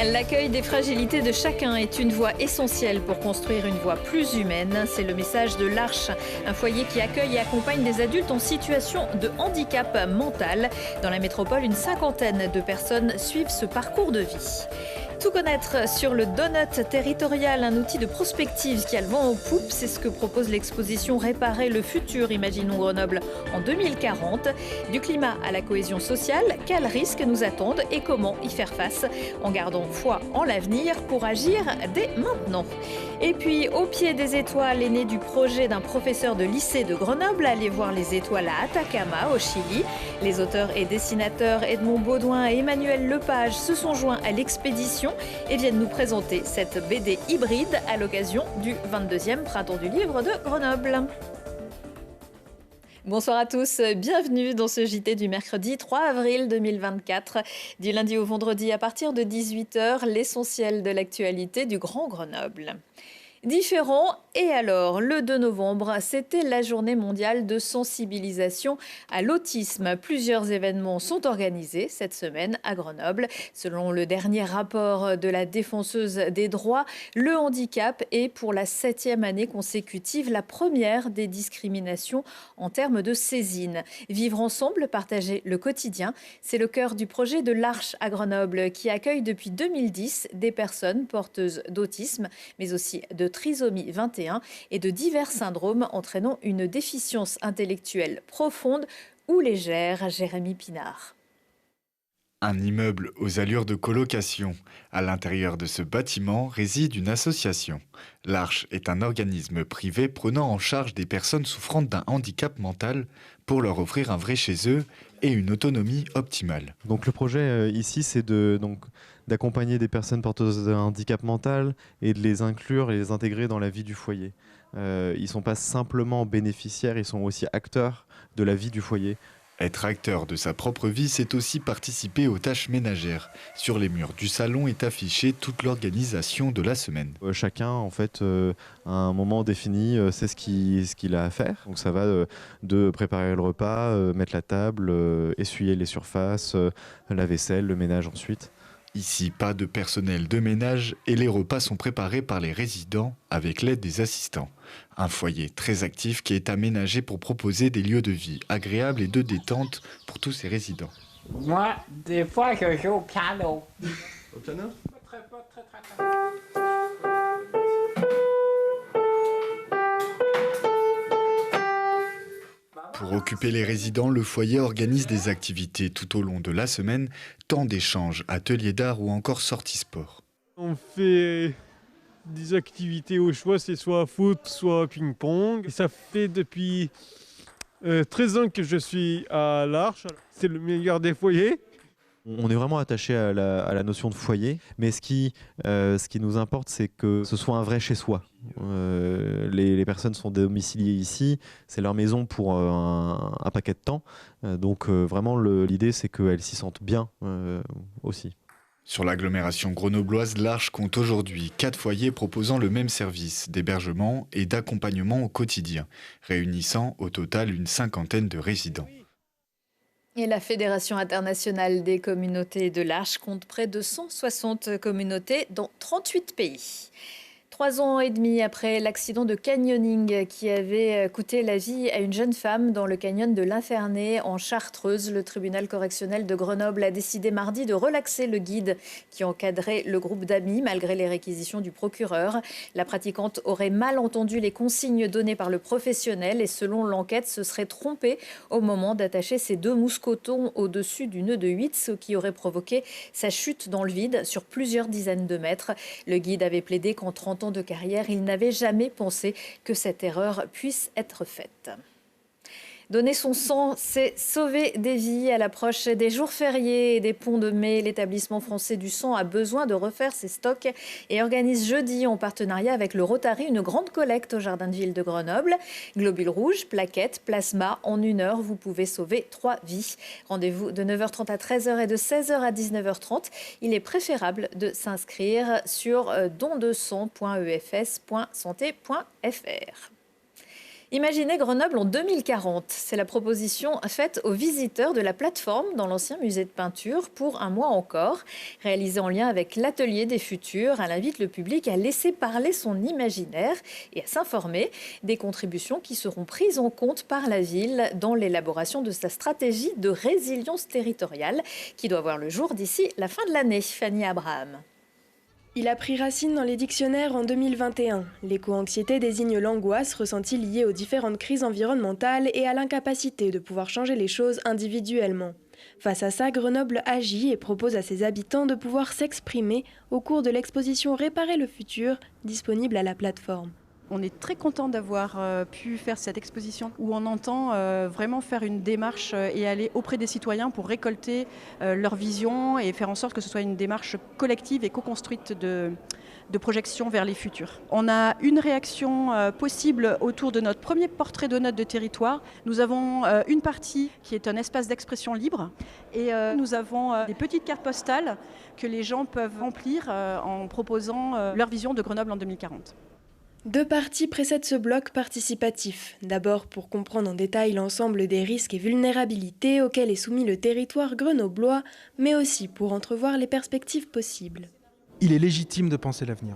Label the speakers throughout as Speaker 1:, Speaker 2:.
Speaker 1: L'accueil des fragilités de chacun est une voie essentielle pour construire une voie plus humaine. C'est le message de l'Arche, un foyer qui accueille et accompagne des adultes en situation de handicap mental. Dans la métropole, une cinquantaine de personnes suivent ce parcours de vie. Tout connaître sur le Donut territorial, un outil de prospective qui a le vent en poupe. C'est ce que propose l'exposition Réparer le futur, imaginons Grenoble en 2040. Du climat à la cohésion sociale, quels risques nous attendent et comment y faire face en gardant foi en l'avenir pour agir dès maintenant. Et puis, au pied des étoiles est né du projet d'un professeur de lycée de Grenoble, aller voir les étoiles à Atacama, au Chili. Les auteurs et dessinateurs Edmond Baudouin et Emmanuel Lepage se sont joints à l'expédition et viennent nous présenter cette BD hybride à l'occasion du 22e Printemps du Livre de Grenoble. Bonsoir à tous, bienvenue dans ce JT du mercredi 3 avril 2024. Du lundi au vendredi à partir de 18h, l'essentiel de l'actualité du Grand Grenoble. Différent, et alors, le 2 novembre, c'était la journée mondiale de sensibilisation à l'autisme. Plusieurs événements sont organisés cette semaine à Grenoble. Selon le dernier rapport de la défenseuse des droits, le handicap est pour la 7e année consécutive la première des discriminations en termes de saisine. Vivre ensemble, partager le quotidien, c'est le cœur du projet de l'Arche à Grenoble qui accueille depuis 2010 des personnes porteuses d'autisme, mais aussi de trisomie 21 et de divers syndromes entraînant une déficience intellectuelle profonde ou légère. Jérémy Pinard.
Speaker 2: Un immeuble aux allures de colocation. À l'intérieur de ce bâtiment réside une association. L'Arche est un organisme privé prenant en charge des personnes souffrant d'un handicap mental pour leur offrir un vrai chez eux et une autonomie optimale.
Speaker 3: Donc le projet ici, c'est d'accompagner des personnes porteuses d'un handicap mental et de les inclure et les intégrer dans la vie du foyer. Ils ne sont pas simplement bénéficiaires, ils sont aussi acteurs de la vie du foyer.
Speaker 2: Être acteur de sa propre vie, c'est aussi participer aux tâches ménagères. Sur les murs du salon est affichée toute l'organisation de la semaine.
Speaker 3: Chacun, en fait, à un moment défini, sait ce qu'il a à faire. Donc ça va de préparer le repas, mettre la table, essuyer les surfaces, la vaisselle, le ménage ensuite.
Speaker 2: Ici, pas de personnel de ménage et les repas sont préparés par les résidents avec l'aide des assistants. Un foyer très actif qui est aménagé pour proposer des lieux de vie agréables et de détente pour tous ces résidents.
Speaker 4: Moi, des fois, je joue au piano.
Speaker 5: Au piano?
Speaker 4: Très.
Speaker 2: Pour occuper les résidents, le foyer organise des activités tout au long de la semaine, temps d'échanges, ateliers d'art ou encore sorties sport.
Speaker 6: On fait des activités au choix, c'est soit foot, soit ping-pong. Et ça fait depuis 13 ans que je suis à l'Arche. C'est le meilleur des foyers.
Speaker 3: On est vraiment attaché à la notion de foyer, mais ce qui nous importe, c'est que ce soit un vrai chez-soi. Les personnes sont domiciliées ici, c'est leur maison pour un paquet de temps. Donc vraiment, l'idée, c'est qu'elles s'y sentent bien aussi.
Speaker 2: Sur l'agglomération grenobloise, l'Arche compte aujourd'hui 4 foyers proposant le même service d'hébergement et d'accompagnement au quotidien, réunissant au total une cinquantaine de résidents.
Speaker 1: Et la Fédération internationale des communautés de l'Arche compte près de 160 communautés dans 38 pays. 3 ans et demi après l'accident de canyoning qui avait coûté la vie à une jeune femme dans le canyon de l'Infernet en Chartreuse, le tribunal correctionnel de Grenoble a décidé mardi de relaxer le guide qui encadrait le groupe d'amis malgré les réquisitions du procureur. La pratiquante aurait mal entendu les consignes données par le professionnel et selon l'enquête se serait trompée au moment d'attacher ses 2 mousquetons au-dessus du nœud de 8, ce qui aurait provoqué sa chute dans le vide sur plusieurs dizaines de mètres. Le guide avait plaidé qu'en 30 ans de carrière, il n'avait jamais pensé que cette erreur puisse être faite. Donner son sang, c'est sauver des vies. À l'approche des jours fériés et des ponts de mai, l'établissement français du sang a besoin de refaire ses stocks et organise jeudi, en partenariat avec le Rotary, une grande collecte au Jardin de Ville de Grenoble. Globules rouges, plaquettes, plasma, en 1 heure, vous pouvez sauver 3 vies. Rendez-vous de 9h30 à 13h et de 16h à 19h30. Il est préférable de s'inscrire sur dondesang.efs.santé.fr. Imaginez Grenoble en 2040. C'est la proposition faite aux visiteurs de la plateforme dans l'ancien musée de peinture pour un mois encore. Réalisée en lien avec l'Atelier des Futurs, elle invite le public à laisser parler son imaginaire et à s'informer des contributions qui seront prises en compte par la ville dans l'élaboration de sa stratégie de résilience territoriale qui doit voir le jour d'ici la fin de l'année. Fanny Abraham.
Speaker 5: Il a pris racine dans les dictionnaires en 2021. L'éco-anxiété désigne l'angoisse ressentie liée aux différentes crises environnementales et à l'incapacité de pouvoir changer les choses individuellement. Face à ça, Grenoble agit et propose à ses habitants de pouvoir s'exprimer au cours de l'exposition Réparer le futur, disponible à la plateforme.
Speaker 7: On est très content d'avoir pu faire cette exposition où on entend vraiment faire une démarche et aller auprès des citoyens pour récolter leur vision et faire en sorte que ce soit une démarche collective et co-construite de projection vers les futurs. On a une réaction possible autour de notre premier portrait de notes de territoire. Nous avons une partie qui est un espace d'expression libre et nous avons des petites cartes postales que les gens peuvent remplir en proposant leur vision de Grenoble en 2040.
Speaker 5: 2 parties précèdent ce bloc participatif. D'abord pour comprendre en détail l'ensemble des risques et vulnérabilités auxquels est soumis le territoire grenoblois, mais aussi pour entrevoir les perspectives possibles.
Speaker 8: Il est légitime de penser l'avenir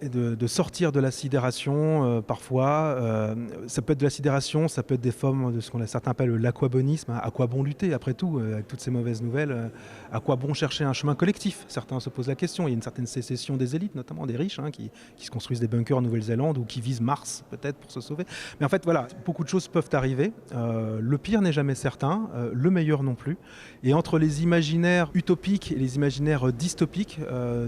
Speaker 8: et de sortir de la sidération parfois. Ça peut être de la sidération, ça peut être des formes de ce qu'on certains appellent l'aquabonisme. À quoi bon lutter après tout avec toutes ces mauvaises nouvelles? À quoi bon chercher un chemin collectif? Certains se posent la question. Il y a une certaine sécession des élites, notamment des riches, qui se construisent des bunkers en Nouvelle-Zélande ou qui visent Mars peut-être pour se sauver. Mais en fait voilà, beaucoup de choses peuvent arriver. Le pire n'est jamais certain, le meilleur non plus. Et entre les imaginaires utopiques et les imaginaires dystopiques,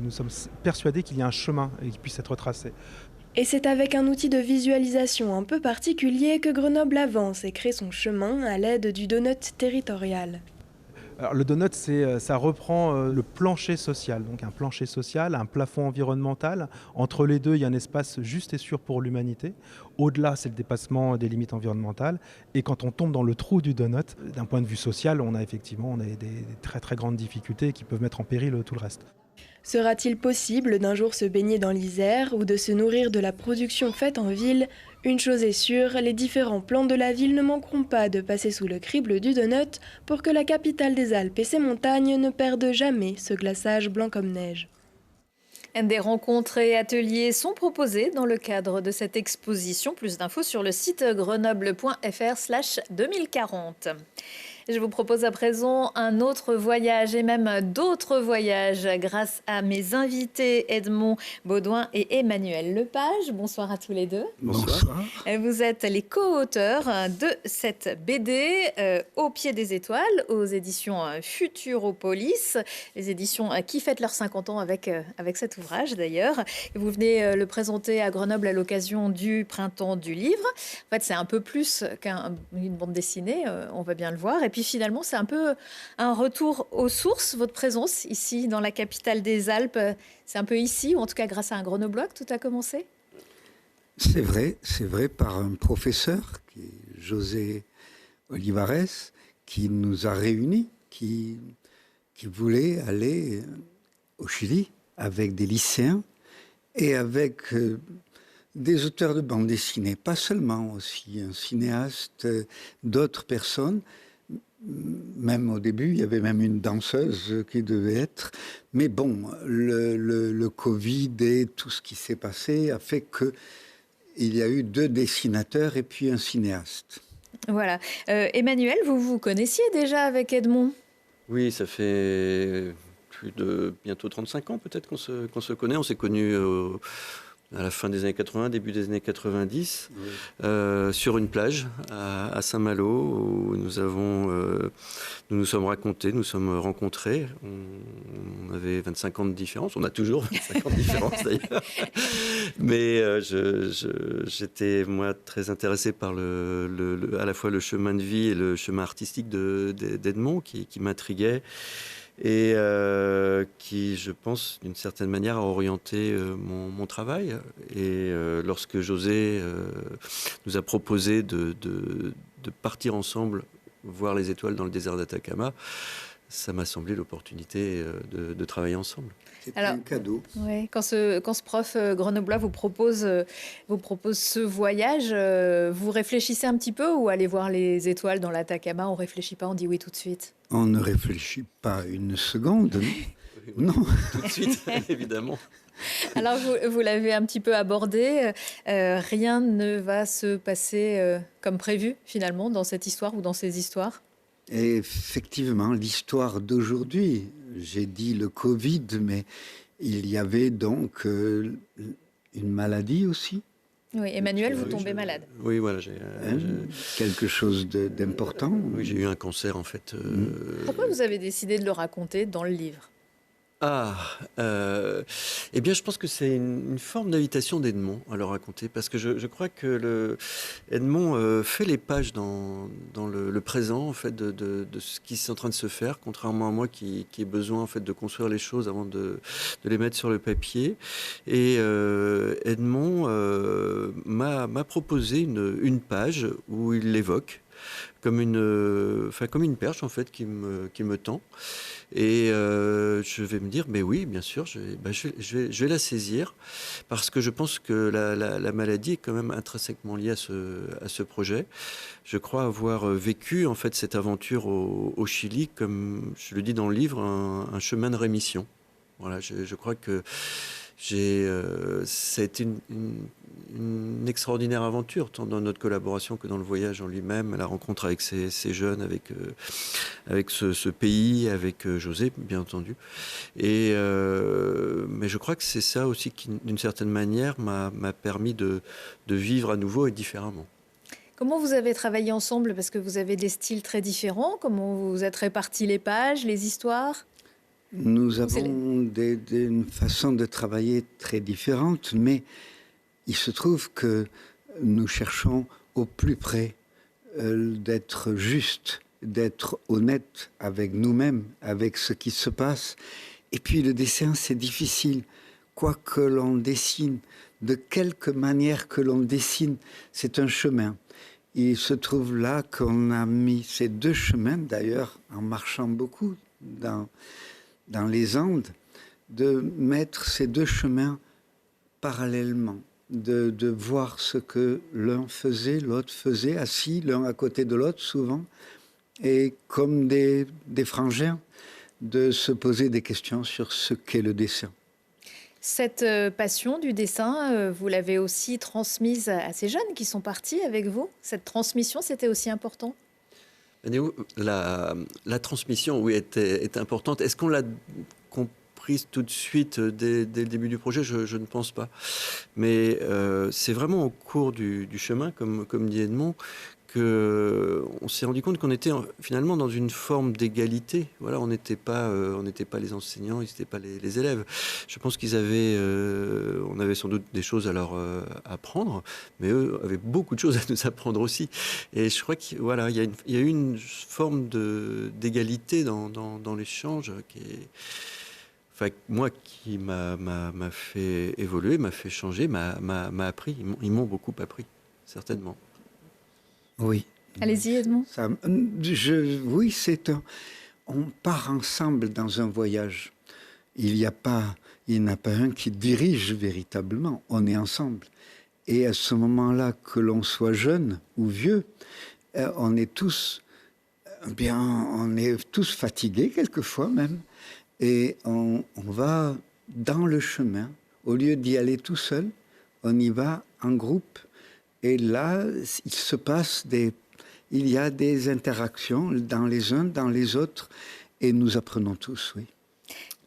Speaker 8: nous sommes persuadés qu'il y a un chemin et qu'il puisse être tracé.
Speaker 5: Et c'est avec un outil de visualisation un peu particulier que Grenoble avance et crée son chemin à l'aide du donut territorial.
Speaker 8: Alors, le donut, ça reprend le plancher social, donc un plancher social, un plafond environnemental. Entre les deux, il y a un espace juste et sûr pour l'humanité. Au-delà, c'est le dépassement des limites environnementales. Et quand on tombe dans le trou du donut, d'un point de vue social, on a des très très grandes difficultés qui peuvent mettre en péril tout le reste.
Speaker 5: Sera-t-il possible d'un jour se baigner dans l'Isère ou de se nourrir de la production faite en ville? Une chose est sûre, les différents plans de la ville ne manqueront pas de passer sous le crible du donut pour que la capitale des Alpes et ses montagnes ne perdent jamais ce glaçage blanc comme neige.
Speaker 1: Des rencontres et ateliers sont proposés dans le cadre de cette exposition. Plus d'infos sur le site grenoble.fr/2040. Je vous propose à présent un autre voyage et même d'autres voyages grâce à mes invités Edmond Baudouin et Emmanuel Lepage. Bonsoir à tous les deux.
Speaker 9: Bonsoir.
Speaker 1: Vous êtes les co-auteurs de cette BD Au pied des étoiles aux éditions Futuropolis, les éditions qui fêtent leurs 50 ans avec cet ouvrage d'ailleurs. Vous venez le présenter à Grenoble à l'occasion du Printemps du Livre. En fait, c'est un peu plus qu'une bande dessinée, on va bien le voir. Et puis finalement, c'est un peu un retour aux sources, votre présence ici dans la capitale des Alpes. C'est un peu ici, ou en tout cas grâce à un Grenoblois que tout a commencé?
Speaker 9: C'est vrai, par un professeur, qui est José Olivares, qui nous a réunis, qui voulait aller au Chili avec des lycéens et avec des auteurs de bande dessinée, pas seulement, aussi un cinéaste, d'autres personnes. Même au début, il y avait même une danseuse qui devait être. Mais bon, le Covid et tout ce qui s'est passé a fait qu'il y a eu 2 dessinateurs et puis un cinéaste.
Speaker 1: Voilà. Emmanuel, vous vous connaissiez déjà avec Edmond?
Speaker 10: Oui, ça fait plus de bientôt 35 ans peut-être qu'on se connaît. On s'est connus à la fin des années 80, début des années 90, oui. Sur une plage à Saint-Malo, où nous nous sommes rencontrés. On avait 25 ans de différence. On a toujours 25 ans de différence d'ailleurs. Mais j'étais, moi, très intéressé par à la fois le chemin de vie et le chemin artistique d'Edmond qui m'intriguait. Et qui, je pense, d'une certaine manière, a orienté mon travail. Et lorsque José nous a proposé de partir ensemble voir les étoiles dans le désert d'Atacama, ça m'a semblé l'opportunité de travailler ensemble.
Speaker 9: C'était
Speaker 1: Alors,
Speaker 9: un cadeau.
Speaker 1: ouais, quand ce prof grenoblois vous propose ce voyage, vous réfléchissez un petit peu ou allez voir les étoiles dans l'Atacama, on réfléchit pas, on dit oui tout de suite?
Speaker 9: On ne réfléchit pas une seconde. Non.
Speaker 10: Tout de suite, évidemment.
Speaker 1: Alors vous l'avez un petit peu abordé, rien ne va se passer comme prévu finalement dans cette histoire ou dans ces histoires?
Speaker 9: Et effectivement, l'histoire d'aujourd'hui, j'ai dit le Covid, mais il y avait donc une maladie aussi.
Speaker 1: Oui, Emmanuel, vous
Speaker 10: Oui,
Speaker 1: tombez malade.
Speaker 10: Oui, voilà.
Speaker 9: Quelque chose d'important.
Speaker 10: Oui, j'ai eu un cancer en fait.
Speaker 1: Pourquoi vous avez décidé de le raconter dans le livre?
Speaker 10: Eh bien, je pense que c'est une forme d'invitation d'Edmond à le raconter, parce que je crois que Edmond fait les pages dans le présent en fait de ce qui est en train de se faire, contrairement à moi qui ai besoin en fait de construire les choses avant de les mettre sur le papier. Et Edmond m'a proposé une page où il l'évoque comme une perche en fait qui me tend. Et je vais me dire, mais oui, bien sûr, je vais la saisir, parce que je pense que la maladie est quand même intrinsèquement liée à ce projet. Je crois avoir vécu en fait cette aventure au Chili, comme je le dis dans le livre, un chemin de rémission. Voilà, je crois que ça a été une extraordinaire aventure, tant dans notre collaboration que dans le voyage en lui-même, la rencontre avec ces jeunes, avec ce pays, avec José, bien entendu. Mais je crois que c'est ça aussi qui, d'une certaine manière, m'a permis de vivre à nouveau et différemment.
Speaker 1: Comment vous avez travaillé ensemble? Parce que vous avez des styles très différents. Comment vous êtes répartis les pages, les histoires?
Speaker 9: Nous avons une façon de travailler très différente, mais il se trouve que nous cherchons au plus près d'être juste, d'être honnête avec nous-mêmes, avec ce qui se passe. Et puis le dessin, c'est difficile. Quoi que l'on dessine, de quelque manière que l'on dessine, c'est un chemin. Il se trouve là qu'on a mis ces deux chemins, d'ailleurs, en marchant beaucoup dans les Andes, de mettre ces deux chemins parallèlement, de voir ce que l'un faisait, l'autre faisait, assis l'un à côté de l'autre souvent, et comme des frangins, de se poser des questions sur ce qu'est le dessin.
Speaker 1: Cette passion du dessin, vous l'avez aussi transmise à ces jeunes qui sont partis avec vous? Cette transmission, c'était aussi important?
Speaker 10: La transmission, oui, est importante. Est-ce qu'on l'a comprise tout de suite dès le début du projet? Je ne pense pas. Mais c'est vraiment au cours du chemin, comme dit Edmond, qu'on s'est rendu compte qu'on était finalement dans une forme d'égalité. Voilà, on n'était pas les enseignants, ils n'étaient pas les élèves. Je pense on avait sans doute des choses à leur apprendre, mais eux avaient beaucoup de choses à nous apprendre aussi. Et je crois qu'il y a eu une forme d'égalité dans l'échange qui m'a fait évoluer, m'a fait changer, m'a appris. Ils m'ont beaucoup appris, certainement.
Speaker 9: Oui.
Speaker 1: Allez-y, Edmond.
Speaker 9: Oui, on part ensemble dans un voyage. Il n'y en a pas un qui dirige véritablement. On est ensemble. Et à ce moment-là, que l'on soit jeune ou vieux, on est tous fatigués quelquefois même. Et on va dans le chemin. Au lieu d'y aller tout seul, on y va en groupe. Et là, il y a des interactions dans les uns, dans les autres, et nous apprenons tous, oui.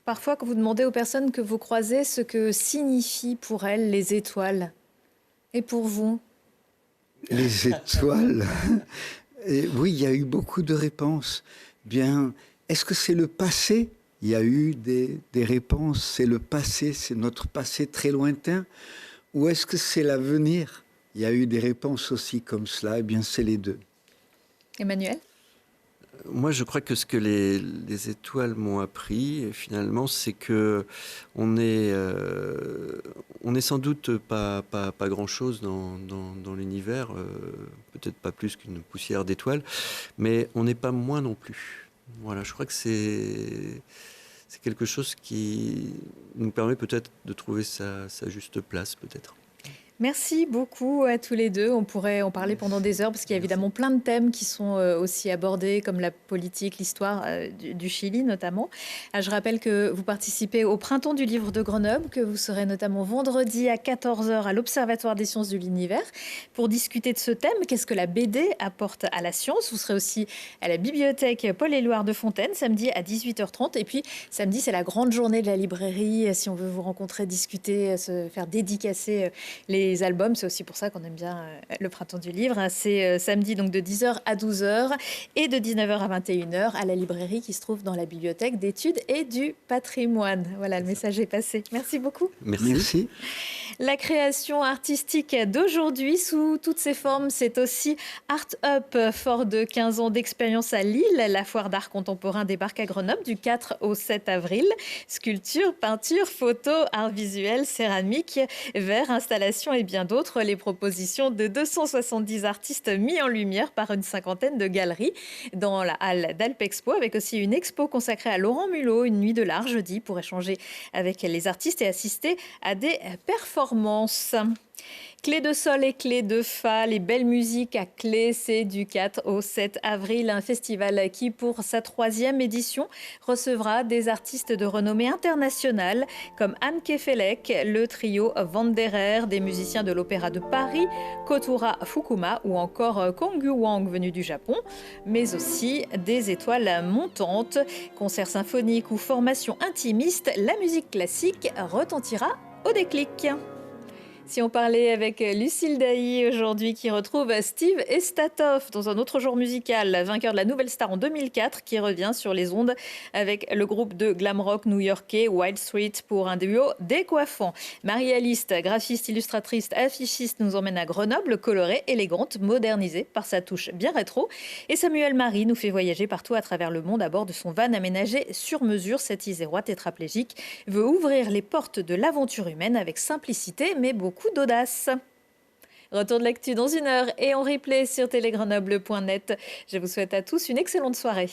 Speaker 1: Parfois, quand vous demandez aux personnes que vous croisez ce que signifient pour elles les étoiles, et pour vous?
Speaker 9: Les étoiles, oui, il y a eu beaucoup de réponses. Bien, est-ce que c'est le passé? Il y a eu des réponses, c'est le passé, c'est notre passé très lointain, ou est-ce que c'est l'avenir? Il y a eu des réponses aussi comme cela, eh bien c'est les deux.
Speaker 1: Emmanuel?
Speaker 10: Moi, je crois que ce que les étoiles m'ont appris, finalement, c'est que on est sans doute pas grand-chose dans l'univers, peut-être pas plus qu'une poussière d'étoiles, mais on n'est pas moins non plus. Voilà, je crois que c'est quelque chose qui nous permet peut-être de trouver sa juste place, peut-être.
Speaker 1: Merci beaucoup à tous les deux. On pourrait en parler pendant des heures parce qu'il y a évidemment plein de thèmes qui sont aussi abordés comme la politique, l'histoire du Chili notamment. Je rappelle que vous participez au Printemps du Livre de Grenoble, que vous serez notamment vendredi à 14h à l'Observatoire des sciences de l'univers pour discuter de ce thème. Qu'est-ce que la BD apporte à la science? Vous serez aussi à la bibliothèque Paul-Éluard de Fontaine samedi à 18h30. Et puis samedi, c'est la grande journée de la librairie. Si on veut vous rencontrer, discuter, se faire dédicacer les albums, c'est aussi pour ça qu'on aime bien le Printemps du Livre. C'est samedi donc de 10h à 12h et de 19h à 21h à la librairie qui se trouve dans la bibliothèque d'études et du patrimoine. Voilà, le message est passé. Merci beaucoup.
Speaker 9: Merci.
Speaker 1: La création artistique d'aujourd'hui sous toutes ses formes, c'est aussi Art Up, fort de 15 ans d'expérience à Lille. La foire d'art contemporain débarque à Grenoble du 4 au 7 avril. Sculpture, peinture, photo, art visuel, céramique, verre, installation et bien d'autres. Les propositions de 270 artistes mis en lumière par une cinquantaine de galeries dans la halle d'Alpexpo, avec aussi une expo consacrée à Laurent Mulot, une nuit de l'art jeudi pour échanger avec les artistes et assister à des performances. Clé de sol et clé de fa, les belles musiques à clé, c'est du 4 au 7 avril, un festival qui, pour sa 3e édition, recevra des artistes de renommée internationale comme Anne Kefelec, le trio Vanderer, des musiciens de l'Opéra de Paris, Kotura Fukuma ou encore Kongyu Wang venu du Japon, mais aussi des étoiles montantes. Concerts symphoniques ou formations intimistes, la musique classique retentira au déclic. Si on parlait avec Lucille Dailly aujourd'hui qui retrouve Steve Estatoff dans un autre jour musical, vainqueur de la Nouvelle Star en 2004, qui revient sur les ondes avec le groupe de glam rock new-yorkais Wild Street pour un duo décoiffant. Marie-Alice, graphiste, illustratrice, affichiste, nous emmène à Grenoble, colorée, élégante, modernisée par sa touche bien rétro. Et Samuel Marie nous fait voyager partout à travers le monde à bord de son van aménagé sur mesure. Cet Isérois tétraplégique veut ouvrir les portes de l'aventure humaine avec simplicité mais beaucoup d'audace. Retour de l'actu dans 1 heure et en replay sur télégrenoble.net. Je vous souhaite à tous une excellente soirée.